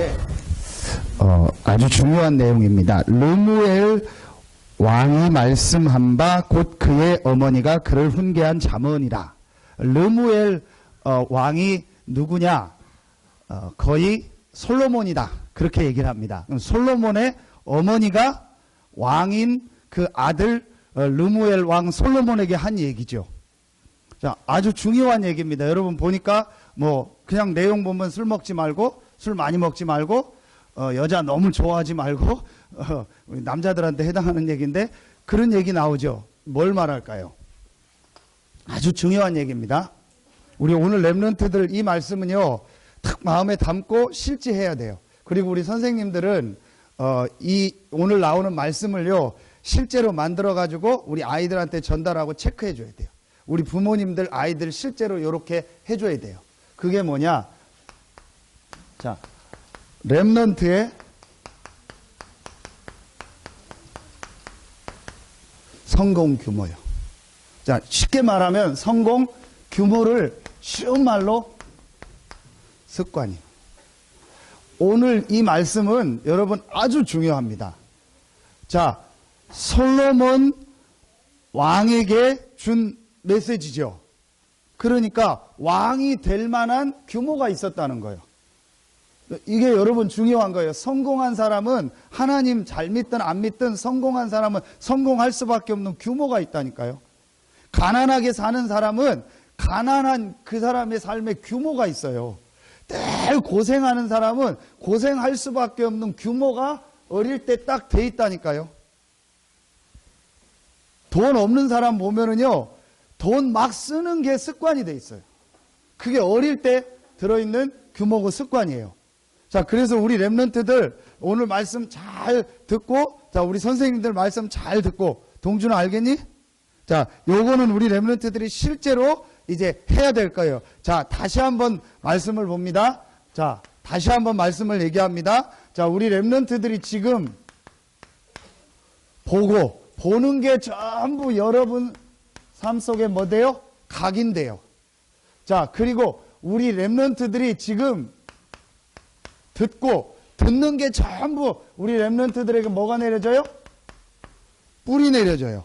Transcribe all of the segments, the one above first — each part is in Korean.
렘넌트에 아주 중요한 내용입니다. 르무엘 왕이 말씀한 바 곧 그의 어머니가 그를 훈계한 잠언이라. 르무엘 왕이 누구냐? 거의 솔로몬이다. 그렇게 얘기를 합니다. 솔로몬의 어머니가 왕인 그 아들 르무엘 왕 솔로몬에게 한 얘기죠. 자, 아주 중요한 얘기입니다. 여러분 보니까 뭐 그냥 내용 보면 술 먹지 말고, 술 많이 먹지 말고, 여자 너무 좋아하지 말고, 남자들한테 해당하는 얘기인데 그런 얘기 나오죠. 뭘 말할까요? 아주 중요한 얘기입니다. 우리 오늘 렘넌트들 이 말씀은요, 탁 마음에 담고 실제해야 돼요. 그리고 우리 선생님들은 이 오늘 나오는 말씀을요, 실제로 만들어 가지고 우리 아이들한테 전달하고 체크해 줘야 돼요. 우리 부모님들 아이들 실제로 이렇게 해줘야 돼요. 그게 뭐냐? 자, 렘넌트의 성공 규모요. 자, 쉽게 말하면 성공 규모를 쉬운 말로 습관이요. 오늘 이 말씀은 여러분 아주 중요합니다. 자, 솔로몬 왕에게 준 메시지죠. 그러니까 왕이 될 만한 규모가 있었다는 거예요. 이게 여러분 중요한 거예요. 성공한 사람은 하나님 잘 믿든 안 믿든 성공한 사람은 성공할 수밖에 없는 규모가 있다니까요. 가난하게 사는 사람은 가난한 그 사람의 삶의 규모가 있어요. 늘 고생하는 사람은 고생할 수밖에 없는 규모가 어릴 때 딱 돼 있다니까요. 돈 없는 사람 보면은요, 돈 막 쓰는 게 습관이 돼 있어요. 그게 어릴 때 들어있는 규모고 습관이에요. 자, 그래서 우리 렘넌트들 오늘 말씀 잘 듣고, 자, 우리 선생님들 말씀 잘 듣고, 동준아 알겠니? 자, 요거는 우리 렘넌트들이 실제로 이제 해야 될 거예요. 자, 다시 한번 말씀을 봅니다. 자, 다시 한번 말씀을 얘기합니다. 자, 우리 렘넌트들이 지금 보는 게 전부 여러분 삶 속에 뭐 돼요? 각인돼요. 자, 그리고 우리 렘넌트들이 지금 듣는 게 전부 우리 렘넌트들에게 뭐가 내려져요? 뿔이 내려져요.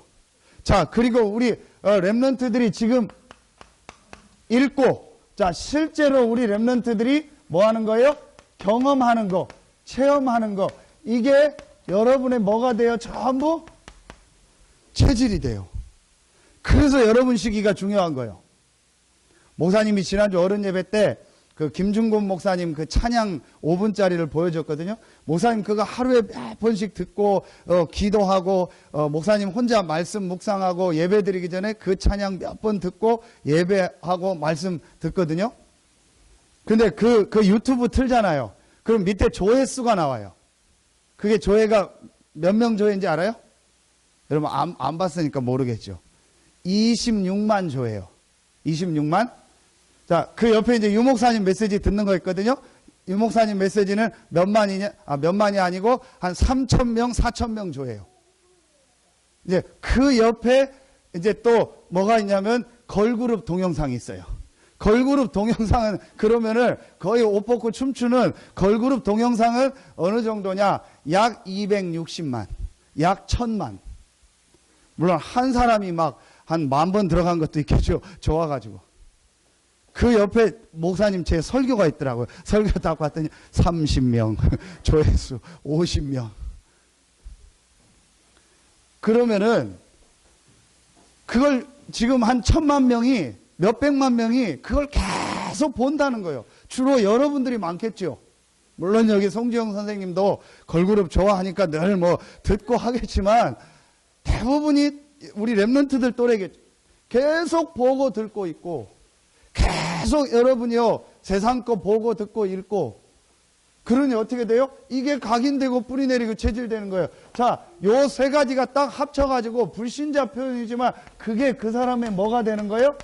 자, 그리고 우리 렘넌트들이 지금 읽고, 자, 실제로 우리 렘넌트들이 뭐 하는 거예요? 경험하는 거, 체험하는 거, 이게 여러분의 뭐가 돼요? 전부 체질이 돼요. 그래서 여러분 시기가 중요한 거예요. 목사님이 지난주 어른 예배 때 그 김중곤 목사님 그 찬양 5분짜리를 보여줬거든요. 목사님 그거 하루에 몇 번씩 듣고 기도하고 목사님 혼자 말씀 묵상하고 예배 드리기 전에 그 찬양 몇 번 듣고 예배하고 말씀 듣거든요. 근데 그 유튜브 틀잖아요. 그럼 밑에 조회수가 나와요. 그게 조회가 몇 명 조회인지 알아요? 여러분 안 봤으니까 모르겠죠. 26만 조회요. 26만? 자, 그 옆에 이제 유목사님 메시지 듣는 거 있거든요. 유목사님 메시지는 몇 만이 아니고 한 3,000명, 4,000명 조회요. 이제 그 옆에 이제 또 뭐가 있냐면 걸그룹 동영상이 있어요. 걸그룹 동영상은 그러면은 거의 옷 벗고 춤추는 걸그룹 동영상은 어느 정도냐? 약 260만, 약 1,000만. 물론 한 사람이 막 한 10,000번 들어간 것도 있겠죠. 좋아가지고. 그 옆에 목사님 제 설교가 있더라고요. 설교 딱 봤더니 30명, 조회수 50명. 그러면은 그걸 지금 한 1,000만 명이, 몇백만 명이 그걸 계속 본다는 거예요. 주로 여러분들이 많겠죠. 물론 여기 송지영 선생님도 걸그룹 좋아하니까 늘 뭐 듣고 하겠지만 대부분이 우리 렘넌트들 또래겠죠. 계속 보고 듣고 있고 계속 여러분이요 세상 거 보고 듣고 읽고 그러니 어떻게 돼요? 이게 각인되고 뿌리 내리고 체질되는 거예요. 자, 요 세 가지가 딱 합쳐가지고 불신자 표현이지만 그게 그 사람의 뭐가 되는 거예요?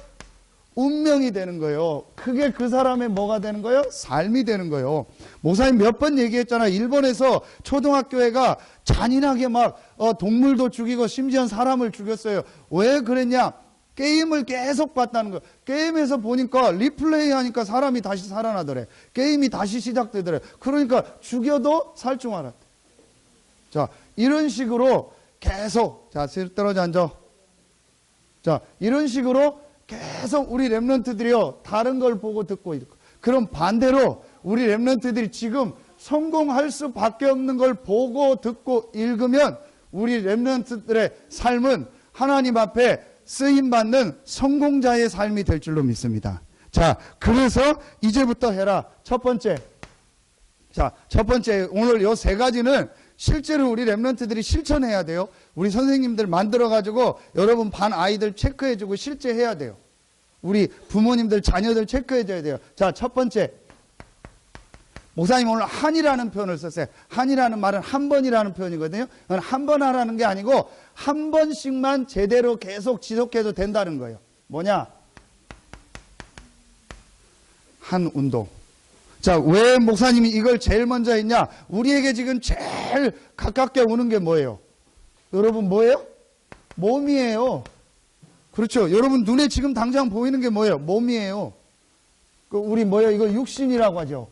운명이 되는 거예요. 그게 그 사람의 뭐가 되는 거예요? 삶이 되는 거예요. 목사님 몇 번 얘기했잖아요. 일본에서 초등학교애가 잔인하게 막 동물도 죽이고 심지어 사람을 죽였어요. 왜 그랬냐? 게임을 계속 봤다는 거예요. 게임에서 보니까 리플레이 하니까 사람이 다시 살아나더래. 게임이 다시 시작되더래. 그러니까 죽여도 살 줄 알았대. 자, 이런 식으로 계속, 자, 떨어져 앉아. 자, 이런 식으로 계속 우리 렘넌트들이요, 다른 걸 보고 듣고 있고. 그럼 반대로 우리 렘넌트들이 지금 성공할 수밖에 없는 걸 보고 듣고 읽으면 우리 렘넌트들의 삶은 하나님 앞에 쓰임받는 성공자의 삶이 될 줄로 믿습니다. 자, 그래서 이제부터 해라. 첫 번째. 자, 첫 번째, 오늘 요 세 가지는 실제로 우리 렘넌트들이 실천해야 돼요. 우리 선생님들 만들어가지고 여러분 반 아이들 체크해주고 실제 해야 돼요. 우리 부모님들, 자녀들 체크해줘야 돼요. 자, 첫 번째. 목사님 오늘 한이라는 표현을 썼어요. 한이라는 말은 한 번이라는 표현이거든요. 한 번 하라는 게 아니고 한 번씩만 제대로 계속 지속해도 된다는 거예요. 뭐냐? 한 운동. 자, 왜 목사님이 이걸 제일 먼저 했냐? 우리에게 지금 제일 가깝게 오는 게 뭐예요? 여러분 뭐예요? 몸이에요. 그렇죠. 여러분 눈에 지금 당장 보이는 게 뭐예요? 몸이에요. 우리 뭐예요? 이거 육신이라고 하죠.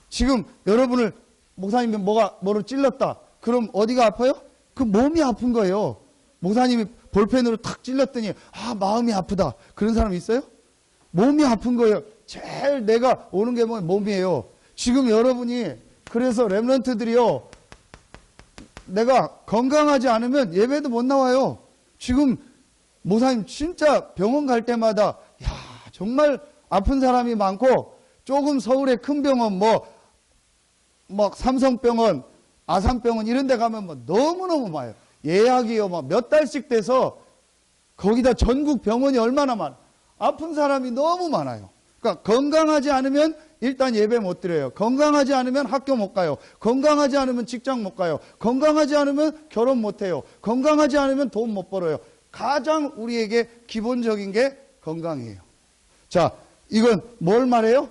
지금 여러분을 목사님이 뭐를 찔렀다. 그럼 어디가 아파요? 그 몸이 아픈 거예요. 목사님이 볼펜으로 탁 찔렀더니 마음이 아프다. 그런 사람 있어요? 몸이 아픈 거예요. 제일 내가 오는 게 뭐예요? 몸이에요. 지금 여러분이 그래서 렘넌트들이요. 내가 건강하지 않으면 예배도 못 나와요. 지금 목사님 진짜 병원 갈 때마다 정말 아픈 사람이 많고 조금 서울의 큰 병원 막 삼성병원, 아산병원 이런 데 가면 너무너무 많아요. 예약이요. 몇 달씩 돼서 거기다 전국 병원이 얼마나 많아. 아픈 사람이 너무 많아요. 그러니까 건강하지 않으면 일단 예배 못 드려요. 건강하지 않으면 학교 못 가요. 건강하지 않으면 직장 못 가요. 건강하지 않으면 결혼 못 해요. 건강하지 않으면 돈 못 벌어요. 가장 우리에게 기본적인 게 건강이에요. 자, 이건 뭘 말해요?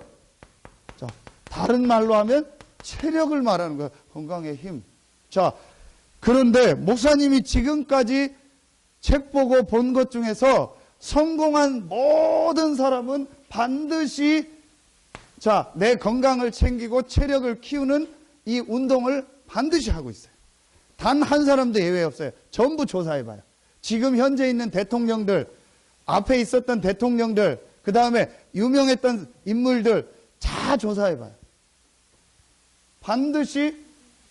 자, 다른 말로 하면 체력을 말하는 거예요. 건강의 힘. 자, 그런데 목사님이 지금까지 책 보고 본 것 중에서 성공한 모든 사람은 반드시 내 건강을 챙기고 체력을 키우는 이 운동을 반드시 하고 있어요. 단 한 사람도 예외 없어요. 전부 조사해봐요. 지금 현재 있는 대통령들, 앞에 있었던 대통령들, 그 다음에 유명했던 인물들 다 조사해봐요. 반드시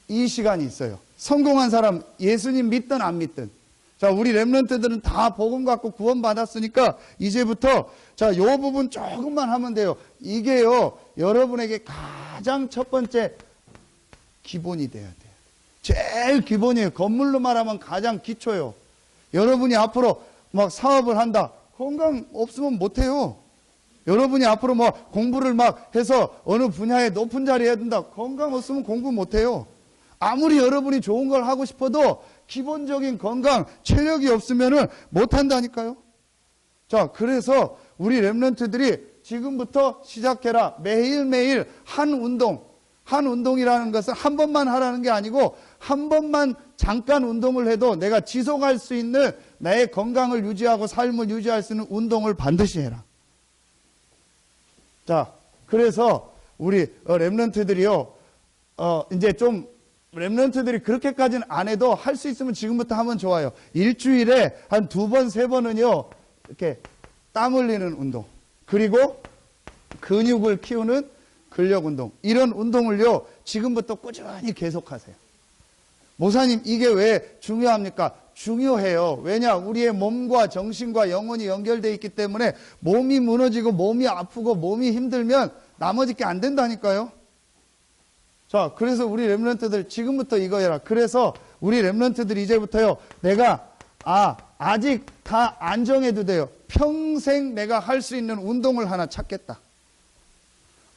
이 시간이 있어요. 성공한 사람, 예수님 믿든 안 믿든. 자, 우리 렘넌트들은 다 복음 갖고 구원 받았으니까 이제부터 요 부분 조금만 하면 돼요. 이게요, 여러분에게 가장 첫 번째 기본이 돼야 돼요. 제일 기본이에요. 건물로 말하면 가장 기초요. 여러분이 앞으로 사업을 한다. 건강 없으면 못해요. 여러분이 앞으로 공부를 해서 어느 분야에 높은 자리에 해야 된다. 건강 없으면 공부 못해요. 아무리 여러분이 좋은 걸 하고 싶어도 기본적인 건강, 체력이 없으면 못한다니까요. 자, 그래서 우리 렘넌트들이 지금부터 시작해라. 매일매일 한 운동이라는 것은 한 번만 하라는 게 아니고 한 번만 잠깐 운동을 해도 내가 지속할 수 있는 나의 건강을 유지하고 삶을 유지할 수 있는 운동을 반드시 해라. 자, 그래서 우리 렘넌트들이요, 이제 좀 렘넌트들이 그렇게까지는 안 해도 할 수 있으면 지금부터 하면 좋아요. 일주일에 한 2번, 3번은요, 이렇게 땀 흘리는 운동, 그리고 근육을 키우는 근력 운동, 이런 운동을요, 지금부터 꾸준히 계속하세요. 목사님, 이게 왜 중요합니까? 중요해요. 왜냐? 우리의 몸과 정신과 영혼이 연결되어 있기 때문에 몸이 무너지고 몸이 아프고 몸이 힘들면 나머지 게 안 된다니까요. 자, 그래서 우리 렘넌트들 지금부터 이거 해라. 그래서 우리 렘넌트들이 이제부터요, 내가 아직 다 안 정해도 돼요. 평생 내가 할 수 있는 운동을 하나 찾겠다.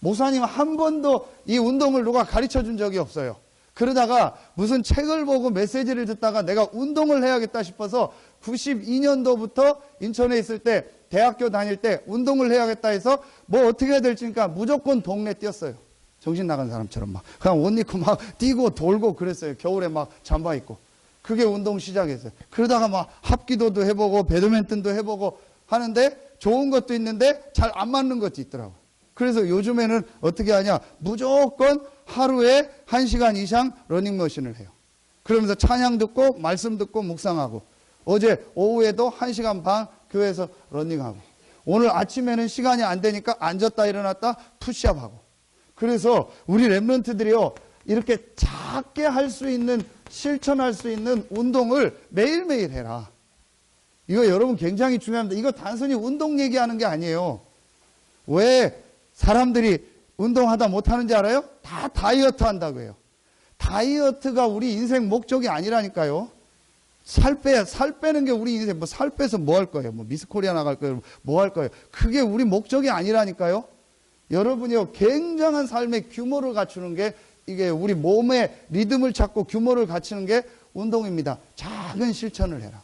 목사님 한 번도 이 운동을 누가 가르쳐 준 적이 없어요. 그러다가 무슨 책을 보고 메시지를 듣다가 내가 운동을 해야겠다 싶어서 92년도부터 인천에 있을 때 대학교 다닐 때 운동을 해야겠다 해서 어떻게 해야 될지니까 무조건 동네 뛰었어요. 정신 나간 사람처럼 그냥 옷 입고 뛰고 돌고 그랬어요. 겨울에 잠바 입고. 그게 운동 시작했어요. 그러다가 막 합기도도 해보고 배드민턴도 해보고 하는데 좋은 것도 있는데 잘 안 맞는 것도 있더라고요. 그래서 요즘에는 어떻게 하냐, 무조건 하루에 1시간 이상 러닝머신을 해요. 그러면서 찬양 듣고 말씀 듣고 묵상하고, 어제 오후에도 1시간 반 교회에서 러닝하고, 오늘 아침에는 시간이 안 되니까 앉았다 일어났다 푸시업하고. 그래서 우리 랩런트들이요, 이렇게 작게 할 수 있는, 실천할 수 있는 운동을 매일매일 해라. 이거 여러분 굉장히 중요합니다. 이거 단순히 운동 얘기하는 게 아니에요. 왜 사람들이 운동하다 못하는지 알아요? 다 다이어트 한다고 해요. 다이어트가 우리 인생 목적이 아니라니까요. 살 빼는 게 우리 인생, 뭐 살 빼서 뭐 할 거예요? 뭐 미스 코리아 나갈 거예요? 뭐 할 거예요? 그게 우리 목적이 아니라니까요. 여러분이요, 굉장한 삶의 규모를 갖추는 게, 이게 우리 몸의 리듬을 찾고 규모를 갖추는 게 운동입니다. 작은 실천을 해라.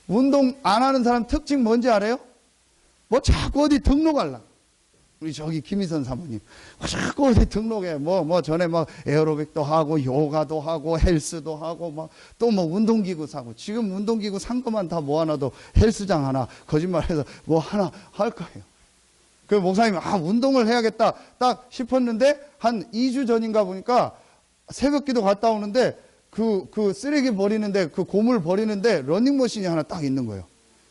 운동 안 하는 사람 특징 뭔지 알아요? 뭐 자꾸 어디 등록하려. 우리 저기 김희선 사모님, 자꾸 어디 등록해. 전에 에어로빅도 하고, 요가도 하고, 헬스도 하고, 또 운동기구 사고. 지금 운동기구 산 것만 다 모아놔도 헬스장 하나, 거짓말해서 뭐 하나 할 거예요. 그 목사님이, 운동을 해야겠다 딱 싶었는데, 한 2주 전인가 보니까 새벽 기도 갔다 오는데, 그 쓰레기 버리는데, 그 고물 버리는데, 러닝머신이 하나 딱 있는 거예요.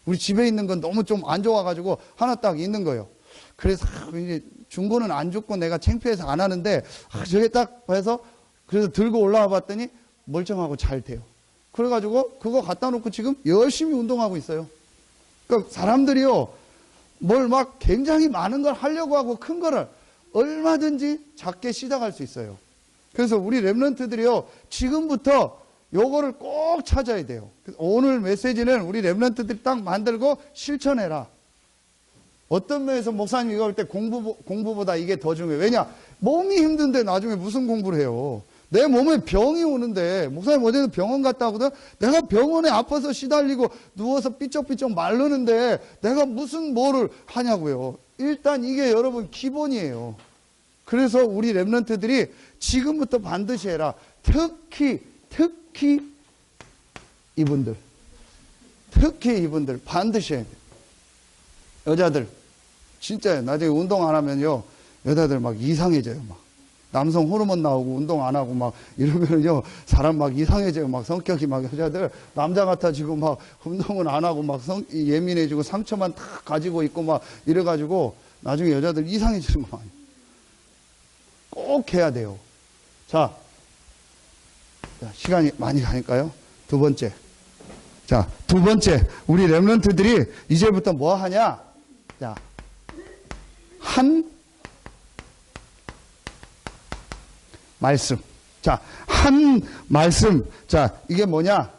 우리 집에 있는 건 너무 좀 안 좋아가지고, 하나 딱 있는 거예요. 그래서 이제 중고는 안 죽고 내가 창피해서 안 하는데, 저게 딱 해서, 그래서 들고 올라와 봤더니 멀쩡하고 잘 돼요. 그래가지고 그거 갖다 놓고 지금 열심히 운동하고 있어요. 그러니까 사람들이요, 뭘 굉장히 많은 걸 하려고 하고 큰 거를 얼마든지 작게 시작할 수 있어요. 그래서 우리 랩런트들이요, 지금부터 요거를 꼭 찾아야 돼요. 오늘 메시지는 우리 랩런트들이 딱 만들고 실천해라. 어떤 면에서 목사님 이거 할 때 공부보다 이게 더 중요해요. 왜냐? 몸이 힘든데 나중에 무슨 공부를 해요? 내 몸에 병이 오는데, 목사님 어제도 병원 갔다 오거든? 내가 병원에 아파서 시달리고 누워서 삐쩍삐쩍 마르는데 내가 무슨 뭐를 하냐고요. 일단 이게 여러분 기본이에요. 그래서 우리 랩런트들이 지금부터 반드시 해라. 특히 이분들 반드시 해야 돼요. 여자들 진짜 나중에 운동 안 하면요, 여자들 이상해져요. 남성 호르몬 나오고 운동 안 하고 이러면요, 사람 이상해져요. 성격이 여자들 남자 같아지고 운동은 안 하고 예민해지고 상처만 다 가지고 있고 이래가지고 나중에 여자들 이상해지는 거 아니에요. 꼭 해야 돼요. 자, 시간이 많이 가니까요. 두 번째, 우리 랩런트들이 이제부터 뭐 하냐? 자, 한 말씀. 자, 한 말씀. 자, 이게 뭐냐?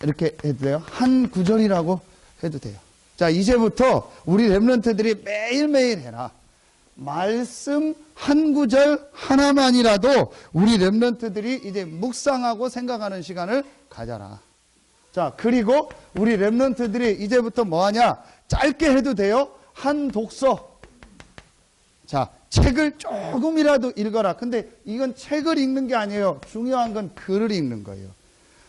이렇게 해도 돼요. 한 구절이라고 해도 돼요. 자, 이제부터 우리 랩런트들이 매일매일 해라. 말씀 한 구절 하나만이라도 우리 랩런트들이 이제 묵상하고 생각하는 시간을 가져라. 자, 그리고 우리 랩런트들이 이제부터 뭐 하냐? 짧게 해도 돼요. 한 독서. 자, 책을 조금이라도 읽어라. 근데 이건 책을 읽는 게 아니에요. 중요한 건 글을 읽는 거예요.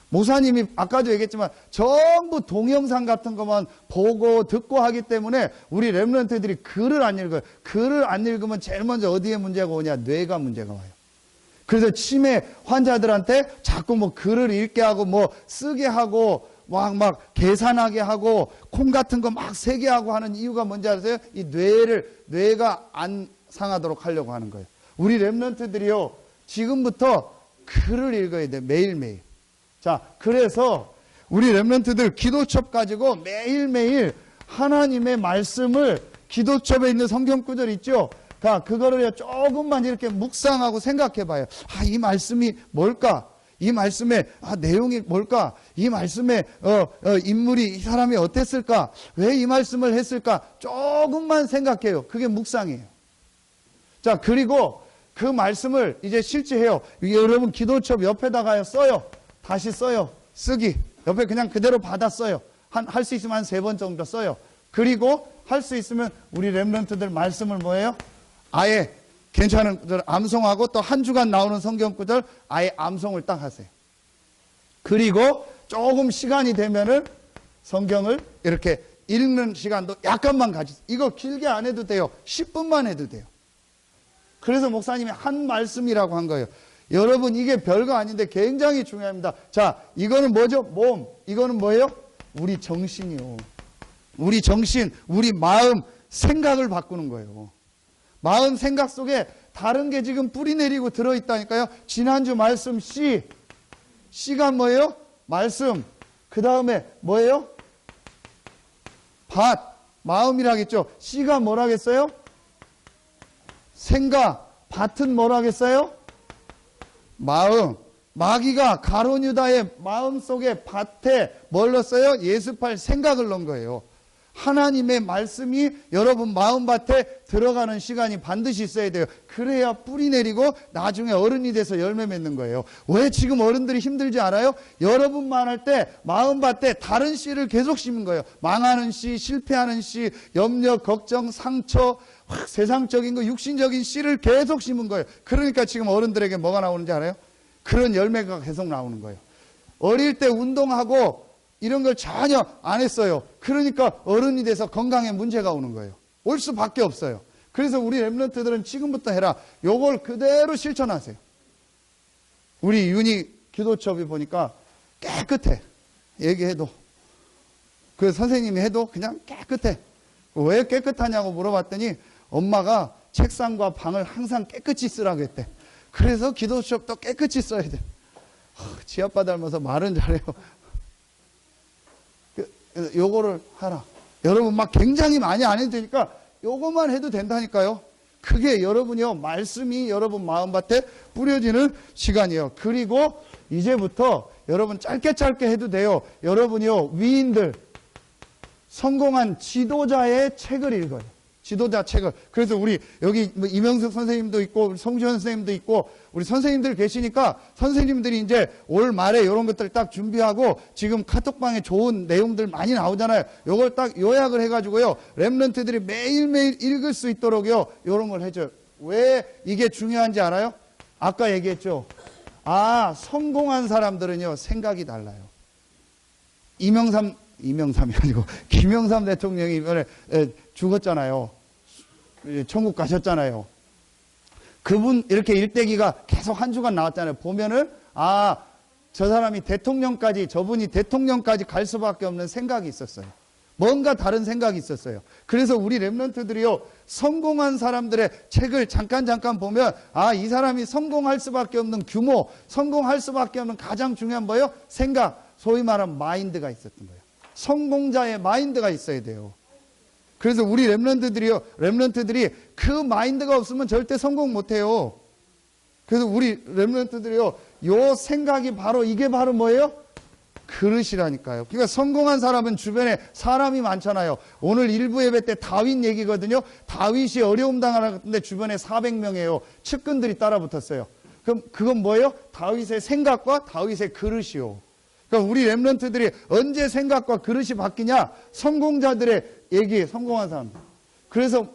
목사님이 아까도 얘기했지만 전부 동영상 같은 것만 보고 듣고 하기 때문에 우리 랩런트들이 글을 안 읽어요. 글을 안 읽으면 제일 먼저 어디에 문제가 오냐? 뇌가 문제가 와요. 그래서 치매 환자들한테 자꾸 글을 읽게 하고 쓰게 하고 막 계산하게 하고 콩 같은 거 막 세게 하고 하는 이유가 뭔지 아세요? 이 뇌가 안 상하도록 하려고 하는 거예요. 우리 랩런트들이요, 지금부터 글을 읽어야 돼요. 매일매일. 자, 그래서 우리 랩런트들 기도첩 가지고 매일매일 하나님의 말씀을, 기도첩에 있는 성경 구절 있죠? 그거를 조금만 이렇게 묵상하고 생각해 봐요. 이 말씀이 뭘까? 이 말씀의 내용이 뭘까? 이 말씀의 인물이, 이 사람이 어땠을까? 왜 이 말씀을 했을까? 조금만 생각해요. 그게 묵상이에요. 자, 그리고 그 말씀을 이제 실제해요. 여러분 기도첩 옆에다가 써요. 다시 써요. 쓰기. 옆에 그냥 그대로 받아 써요. 할 수 있으면 한 3번 정도 써요. 그리고 할 수 있으면 우리 랩런트들 말씀을 뭐예요? 아예 괜찮은 구절 암송하고 또 한 주간 나오는 성경 구절 아예 암송을 딱 하세요. 그리고 조금 시간이 되면은 성경을 이렇게 읽는 시간도 약간만 가지세요. 이거 길게 안 해도 돼요. 10분만 해도 돼요. 그래서 목사님이 한 말씀이라고 한 거예요. 여러분 이게 별거 아닌데 굉장히 중요합니다. 자, 이거는 뭐죠? 몸. 이거는 뭐예요? 우리 정신이요. 우리 정신, 우리 마음, 생각을 바꾸는 거예요. 마음, 생각 속에 다른 게 지금 뿌리 내리고 들어있다니까요. 지난주 말씀 C가 뭐예요? 말씀. 그 다음에 뭐예요? 밭. 마음이라겠죠. C가 뭐라겠어요? 생각. 밭은 뭐라겠어요? 마음. 마귀가 가룟 유다의 마음속에 밭에 뭘 넣었어요? 예습할 생각을 넣은 거예요. 하나님의 말씀이 여러분 마음밭에 들어가는 시간이 반드시 있어야 돼요. 그래야 뿌리 내리고 나중에 어른이 돼서 열매 맺는 거예요. 왜 지금 어른들이 힘들지 않아요? 여러분만 할 때 마음밭에 다른 씨를 계속 심은 거예요. 망하는 씨, 실패하는 씨, 염려, 걱정, 상처, 세상적인 거, 육신적인 씨를 계속 심은 거예요. 그러니까 지금 어른들에게 뭐가 나오는지 알아요? 그런 열매가 계속 나오는 거예요. 어릴 때 운동하고 이런 걸 전혀 안 했어요. 그러니까 어른이 돼서 건강에 문제가 오는 거예요. 올 수밖에 없어요. 그래서 우리 렘넌트들은 지금부터 해라. 요걸 그대로 실천하세요. 우리 윤희 기도첩이 보니까 깨끗해. 얘기해도. 그 선생님이 해도 그냥 깨끗해. 왜 깨끗하냐고 물어봤더니 엄마가 책상과 방을 항상 깨끗이 쓰라고 했대. 그래서 기도첩도 깨끗이 써야 돼. 지 아빠 닮아서 말은 잘해요. 요거를 하라. 여러분 막 굉장히 많이 안 해도 되니까 요것만 해도 된다니까요. 그게 여러분이요 말씀이 여러분 마음밭에 뿌려지는 시간이에요. 그리고 이제부터 여러분 짧게 해도 돼요. 여러분이요 위인들 성공한 지도자의 책을 읽어요. 지도자 책을. 그래서 우리 여기 이명숙 선생님도 있고 성주현 선생님도 있고 우리 선생님들 계시니까 선생님들이 이제 올 말에 이런 것들 딱 준비하고 지금 카톡방에 좋은 내용들 많이 나오잖아요. 요걸 딱 요약을 해가지고요 렘넌트들이 매일매일 읽을 수 있도록요 이런 걸 해줘요. 왜 이게 중요한지 알아요? 아까 얘기했죠. 성공한 사람들은요 생각이 달라요. 이명삼이 아니고 김영삼 대통령이 이번에 죽었잖아요. 천국 가셨잖아요. 그분 이렇게 일대기가 계속 한 주간 나왔잖아요. 보면은 저 사람이 저분이 대통령까지 갈 수밖에 없는 생각이 있었어요. 뭔가 다른 생각이 있었어요. 그래서 우리 렘넌트들이요 성공한 사람들의 책을 잠깐 보면 이 사람이 성공할 수밖에 없는 규모, 성공할 수밖에 없는 가장 중요한 뭐예요? 생각, 소위 말하는 마인드가 있었던 거예요. 성공자의 마인드가 있어야 돼요. 그래서 우리 렘넌트들이 그 마인드가 없으면 절대 성공 못해요. 그래서 우리 렘넌트들이요 요 생각이 이게 바로 뭐예요? 그릇이라니까요. 그러니까 성공한 사람은 주변에 사람이 많잖아요. 오늘 일부 예배 때 다윗 얘기거든요. 다윗이 어려움 당하는데 주변에 400명이에요. 측근들이 따라 붙었어요. 그럼 그건 뭐예요? 다윗의 생각과 다윗의 그릇이요. 그러니까 우리 렘넌트들이 언제 생각과 그릇이 바뀌냐? 성공자들의 얘기, 성공한 사람. 그래서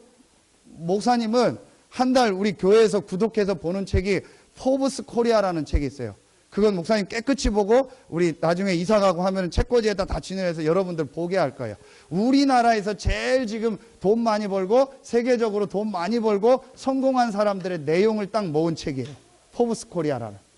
목사님은 한 달 우리 교회에서 구독해서 보는 책이 포브스 코리아라는 책이 있어요. 그건 목사님 깨끗이 보고 우리 나중에 이사 가고 하면 책꽂이에다 다 진열해서 여러분들 보게 할 거예요. 우리나라에서 제일 지금 돈 많이 벌고 세계적으로 돈 많이 벌고 성공한 사람들의 내용을 딱 모은 책이에요. 포브스 코리아라는.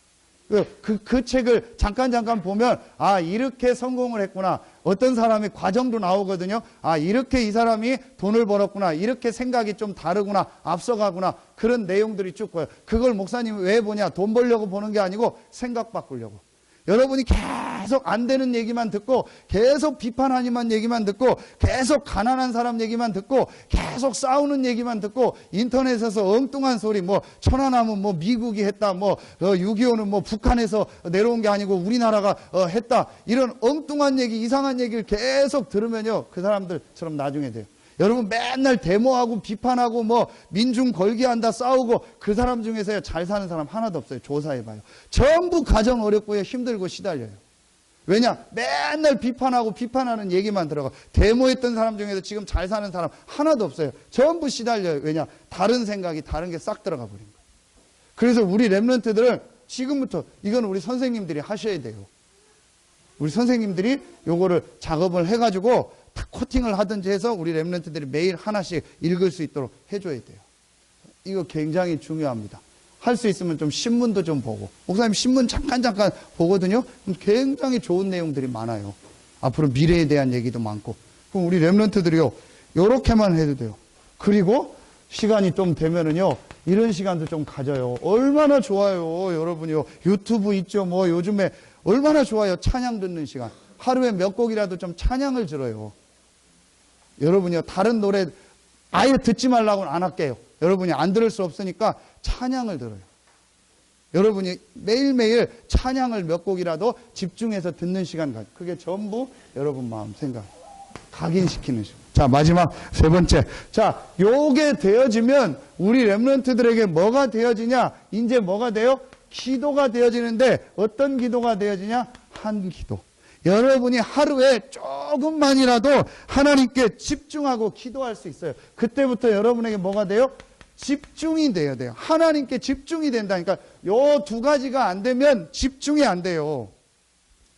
그 책을 잠깐 보면 이렇게 성공을 했구나. 어떤 사람의 과정도 나오거든요. 이렇게 이 사람이 돈을 벌었구나. 이렇게 생각이 좀 다르구나. 앞서가구나. 그런 내용들이 쭉 보여요. 그걸 목사님이 왜 보냐? 돈 벌려고 보는 게 아니고 생각 바꾸려고. 여러분이 계속 안 되는 얘기만 듣고 계속 비판하니만 얘기만 듣고 계속 가난한 사람 얘기만 듣고 계속 싸우는 얘기만 듣고 인터넷에서 엉뚱한 소리 천안함은 미국이 했다 6.25는 북한에서 내려온 게 아니고 우리나라가 했다 이런 엉뚱한 얘기 이상한 얘기를 계속 들으면요 그 사람들처럼 나중에 돼요. 여러분 맨날 데모하고 비판하고 민중 걸기한다 싸우고 그 사람 중에서 잘 사는 사람 하나도 없어요. 조사해봐요. 전부 가정 어렵고요 힘들고 시달려요. 왜냐? 맨날 비판하는 얘기만 들어가. 데모했던 사람 중에서 지금 잘 사는 사람 하나도 없어요. 전부 시달려요. 왜냐? 다른 생각이 다른 게 싹 들어가 버린 거예요. 그래서 우리 랩런트들은 지금부터 이건 우리 선생님들이 하셔야 돼요. 우리 선생님들이 요거를 작업을 해가지고 다 코팅을 하든지 해서 우리 랩런트들이 매일 하나씩 읽을 수 있도록 해줘야 돼요. 이거 굉장히 중요합니다. 할 수 있으면 좀 신문도 좀 보고. 목사님 신문 잠깐 보거든요. 굉장히 좋은 내용들이 많아요. 앞으로 미래에 대한 얘기도 많고. 그럼 우리 랩런트들이요. 요렇게만 해도 돼요. 그리고 시간이 좀 되면은요. 이런 시간도 좀 가져요. 얼마나 좋아요. 여러분이요. 유튜브 있죠. 뭐 요즘에 얼마나 좋아요. 찬양 듣는 시간. 하루에 몇 곡이라도 좀 찬양을 들어요. 여러분이요. 다른 노래 아예 듣지 말라고는 안 할게요. 여러분이 안 들을 수 없으니까 찬양을 들어요. 여러분이 매일매일 찬양을 몇 곡이라도 집중해서 듣는 시간 가져. 그게 전부 여러분 마음 생각 각인시키는 시간. 자, 마지막 세 번째. 자, 요게 되어지면 우리 랩런트들에게 뭐가 되어지냐? 이제 뭐가 돼요? 기도가 되어지는데 어떤 기도가 되어지냐? 한 기도. 여러분이 하루에 조금만이라도 하나님께 집중하고 기도할 수 있어요. 그때부터 여러분에게 뭐가 돼요? 집중이 돼야 돼요. 하나님께 집중이 된다니까. 요 두 가지가 안 되면 집중이 안 돼요.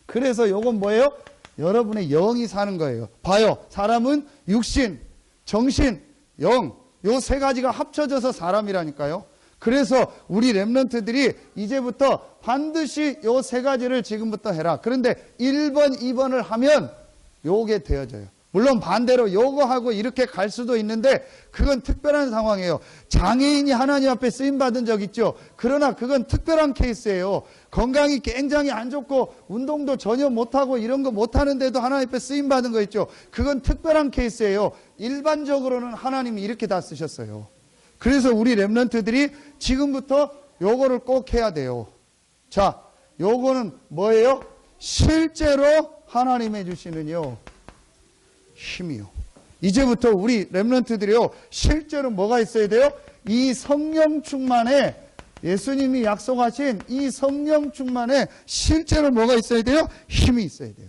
그래서 요건 뭐예요? 여러분의 영이 사는 거예요. 봐요. 사람은 육신, 정신, 영. 요 세 가지가 합쳐져서 사람이라니까요. 그래서 우리 랩런트들이 이제부터 반드시 요 세 가지를 지금부터 해라. 그런데 1번, 2번을 하면 요게 되어져요. 물론 반대로 요거하고 이렇게 갈 수도 있는데 그건 특별한 상황이에요. 장애인이 하나님 앞에 쓰임받은 적 있죠. 그러나 그건 특별한 케이스예요. 건강이 굉장히 안 좋고 운동도 전혀 못하고 이런 거 못하는데도 하나님 앞에 쓰임받은 거 있죠. 그건 특별한 케이스예요. 일반적으로는 하나님이 이렇게 다 쓰셨어요. 그래서 우리 랩런트들이 지금부터 요거를 꼭 해야 돼요. 자, 요거는 뭐예요? 실제로 하나님이 주시는요 힘이요. 이제부터 우리 랩런트들이요 실제로 뭐가 있어야 돼요? 이 성령 충만에 예수님이 약속하신 이 성령 충만에 실제로 뭐가 있어야 돼요? 힘이 있어야 돼요.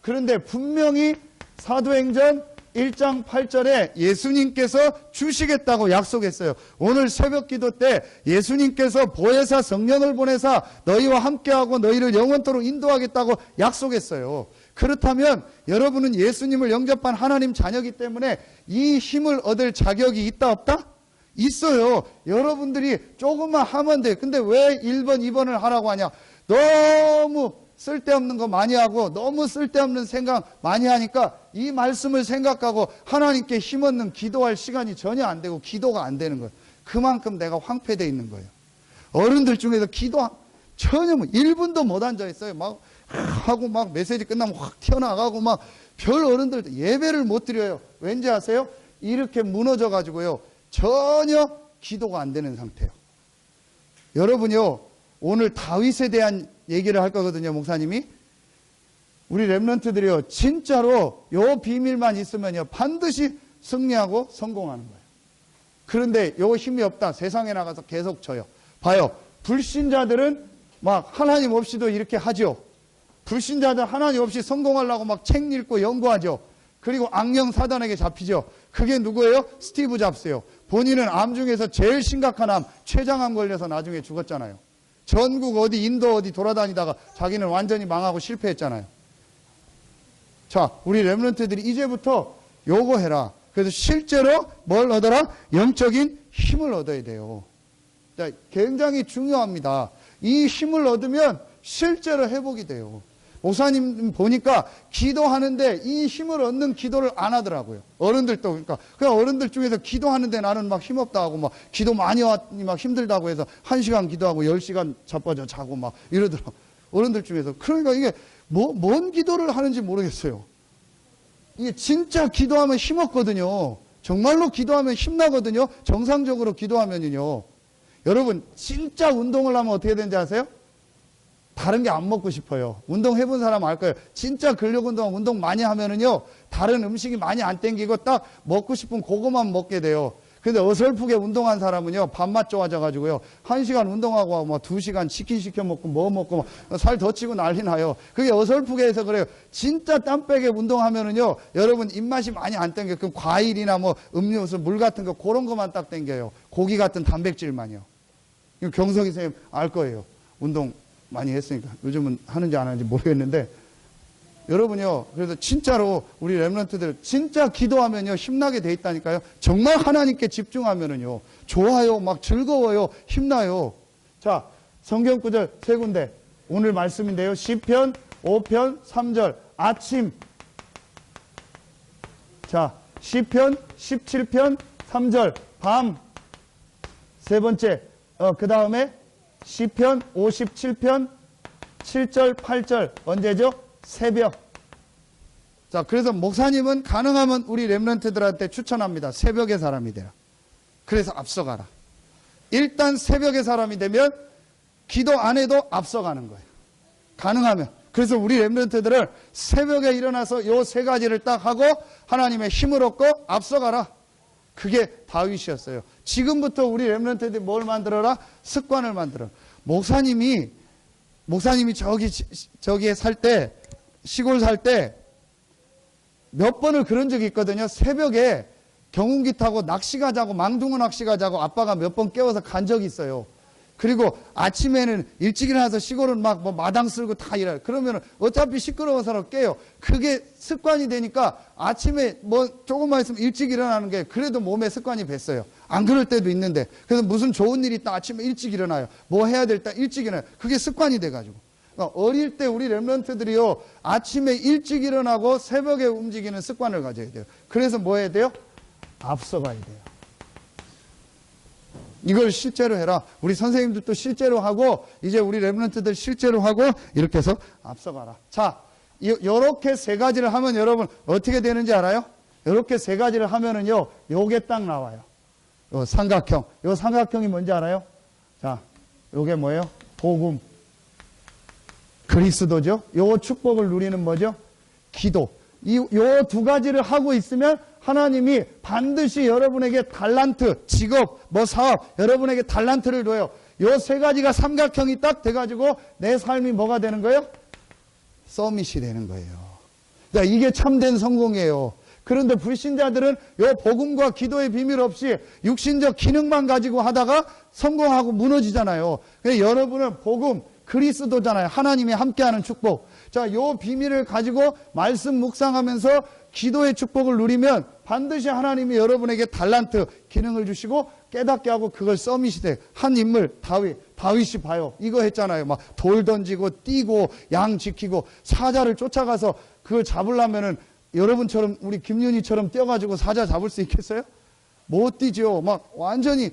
그런데 분명히 사도행전 1장 8절에 예수님께서 주시겠다고 약속했어요. 오늘 새벽 기도 때 예수님께서 보혜사 성령을 보내사 너희와 함께하고 너희를 영원토록 인도하겠다고 약속했어요. 그렇다면 여러분은 예수님을 영접한 하나님 자녀이기 때문에 이 힘을 얻을 자격이 있다 없다? 있어요. 여러분들이 조금만 하면 돼. 근데 왜 1번, 2번을 하라고 하냐? 너무 쓸데없는 거 많이 하고 너무 쓸데없는 생각 많이 하니까 이 말씀을 생각하고 하나님께 힘 얻는 기도할 시간이 전혀 안 되고 기도가 안 되는 거예요. 그만큼 내가 황폐되어 있는 거예요. 어른들 중에서 기도 전혀 1분도 못 앉아 있어요. 막 하고 막 메시지 끝나면 확 튀어나가고 막 별 어른들도 예배를 못 드려요. 왠지 아세요? 이렇게 무너져 가지고요. 전혀 기도가 안 되는 상태예요. 여러분요. 오늘 다윗에 대한 얘기를 할 거거든요. 목사님이. 우리 랩런트들이요. 진짜로 요 비밀만 있으면요. 반드시 승리하고 성공하는 거예요. 그런데 요 힘이 없다. 세상에 나가서 계속 져요. 봐요. 불신자들은 막 하나님 없이도 이렇게 하죠. 불신자들 하나님 없이 성공하려고 막 책 읽고 연구하죠. 그리고 악령 사단에게 잡히죠. 그게 누구예요? 스티브 잡스예요. 본인은 암 중에서 제일 심각한 암, 췌장암 걸려서 나중에 죽었잖아요. 전국 어디 인도 어디 돌아다니다가 자기는 완전히 망하고 실패했잖아요. 자, 우리 랩런트들이 이제부터 요거 해라. 그래서 실제로 뭘 얻어라? 영적인 힘을 얻어야 돼요. 자, 굉장히 중요합니다. 이 힘을 얻으면 실제로 회복이 돼요. 목사님 보니까 기도하는데 이 힘을 얻는 기도를 안 하더라고요. 어른들도 그러니까 그냥 어른들 중에서 기도하는데 나는 막 힘없다 하고 막 기도 많이 왔니 막 힘들다고 해서 1시간 기도하고 10시간 자빠져 자고 막 이러더라고요. 어른들 중에서. 그러니까 이게 뭔 기도를 하는지 모르겠어요. 이게 진짜 기도하면 힘없거든요. 정말로 기도하면 힘나거든요. 정상적으로 기도하면요. 여러분 진짜 운동을 하면 어떻게 되는지 아세요? 다른 게 안 먹고 싶어요. 운동 해본 사람 알 거예요. 진짜 근력 운동 많이 하면은요, 다른 음식이 많이 안 땡기고 딱 먹고 싶은 그거만 먹게 돼요. 근데 어설프게 운동한 사람은요, 밥맛 좋아져가지고요, 1시간 운동하고 뭐 2시간 치킨 시켜 먹고 뭐 먹고 살 더 찌고 난리 나요. 그게 어설프게 해서 그래요. 진짜 땀 빼게 운동하면은요, 여러분 입맛이 많이 안 땡겨요. 그럼 과일이나 뭐 음료수, 물 같은 거 그런 것만 딱 땡겨요. 고기 같은 단백질만요. 이거 경석이 선생님 알 거예요. 운동 많이 했으니까. 요즘은 하는지 안 하는지 모르겠는데, 여러분요, 그래서 진짜로 우리 렘넌트들 진짜 기도하면요 힘나게 돼 있다니까요. 정말 하나님께 집중하면은요 좋아요, 막 즐거워요, 힘나요. 자, 성경 구절 세 군데 오늘 말씀인데요. 시편 5편 3절 아침. 자, 시편 17편 3절 밤. 세 번째, 그 다음에 시편 57편 7절 8절 언제죠? 새벽. 자, 그래서 목사님은 가능하면 우리 렘넌트들한테 추천합니다. 새벽의 사람이 되라. 그래서 앞서가라. 일단 새벽의 사람이 되면 기도 안 해도 앞서가는 거예요. 가능하면. 그래서 우리 렘넌트들을 새벽에 일어나서 요 세 가지를 딱 하고 하나님의 힘을 얻고 앞서가라. 그게 다윗이었어요. 지금부터 우리 렘넌트들이 뭘 만들어라? 습관을 만들어. 목사님이 저기에 살 때, 시골 살 때 몇 번을 그런 적이 있거든요. 새벽에 경운기 타고 낚시 가자고, 망둥어 낚시 가자고 아빠가 몇 번 깨워서 간 적이 있어요. 그리고 아침에는 일찍 일어나서 시골은 막 뭐 마당 쓸고 다 일해요. 그러면 어차피 시끄러워서 깨요. 그게 습관이 되니까 아침에 뭐 조금만 있으면 일찍 일어나는 게 그래도 몸에 습관이 뱄어요. 안 그럴 때도 있는데, 그래서 무슨 좋은 일이 있다 아침에 일찍 일어나요. 뭐 해야 될 때 일찍 일어나요. 그게 습관이 돼가지고. 그러니까 어릴 때 우리 렘넌트들이요, 아침에 일찍 일어나고 새벽에 움직이는 습관을 가져야 돼요. 그래서 뭐 해야 돼요? 앞서가야 돼요. 이걸 실제로 해라. 우리 선생님들도 실제로 하고, 이제 우리 렘넌트들 실제로 하고, 이렇게 해서 앞서가라. 자, 요렇게 세 가지를 하면 여러분 어떻게 되는지 알아요? 요렇게 세 가지를 하면은요, 요게 딱 나와요. 요 삼각형. 요 삼각형이 뭔지 알아요? 자, 요게 뭐예요? 복음. 그리스도죠. 요 축복을 누리는 뭐죠? 기도. 요 두 가지를 하고 있으면 하나님이 반드시 여러분에게 달란트, 직업, 뭐 사업, 여러분에게 달란트를 줘요. 요 세 가지가 삼각형이 딱 돼가지고 내 삶이 뭐가 되는 거예요? 서밋이 되는 거예요. 그러니까 이게 참된 성공이에요. 그런데 불신자들은 요 복음과 기도의 비밀 없이 육신적 기능만 가지고 하다가 성공하고 무너지잖아요. 그러니까 여러분은 복음, 그리스도잖아요. 하나님이 함께하는 축복. 자, 요 비밀을 가지고 말씀 묵상하면서 기도의 축복을 누리면 반드시 하나님이 여러분에게 달란트, 기능을 주시고 깨닫게 하고 그걸 서밋이 돼. 한 인물, 다윗이 봐요. 이거 했잖아요. 막 돌 던지고 뛰고 양 지키고 사자를 쫓아가서 그걸 잡으려면은 여러분처럼 우리 김윤희처럼 뛰어가지고 사자 잡을 수 있겠어요? 못 뛰죠. 막 완전히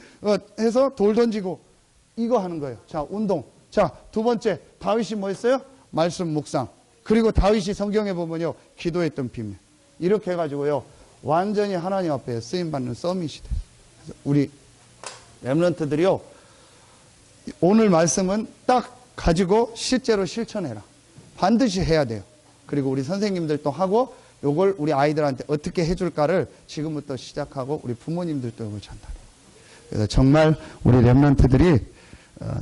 해서 돌 던지고 이거 하는 거예요. 자, 운동. 자, 두 번째, 다윗이 뭐 했어요? 말씀 묵상. 그리고 다윗이 성경에 보면요, 기도했던 비밀. 이렇게 해가지고요, 완전히 하나님 앞에 쓰임받는 서밋이 돼요. 그래서 우리 렘넌트들이요, 오늘 말씀은 딱 가지고 실제로 실천해라. 반드시 해야 돼요. 그리고 우리 선생님들도 하고, 요걸 우리 아이들한테 어떻게 해줄까를 지금부터 시작하고, 우리 부모님들도 이걸 전달해요. 그래서 정말 우리 렘넌트들이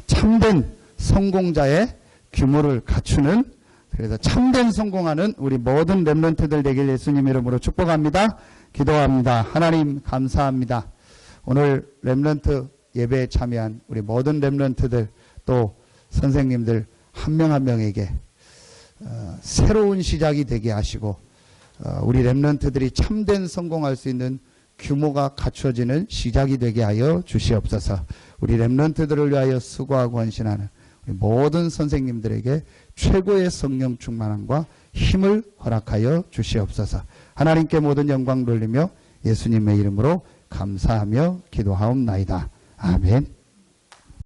참된 성공자의 규모를 갖추는, 그래서 참된 성공하는 우리 모든 렘넌트들 되길 예수님 이름으로 축복합니다. 기도합니다. 하나님 감사합니다. 오늘 렘넌트 예배에 참여한 우리 모든 렘넌트들, 또 선생님들 한 명 한 명에게 새로운 시작이 되게 하시고, 우리 렘넌트들이 참된 성공할 수 있는 규모가 갖춰지는 시작이 되게 하여 주시옵소서. 우리 렘넌트들을 위하여 수고하고 헌신하는 우리 모든 선생님들에게 최고의 성령 충만함과 힘을 허락하여 주시옵소서. 하나님께 모든 영광 돌리며 예수님의 이름으로 감사하며 기도하옵나이다. 아멘.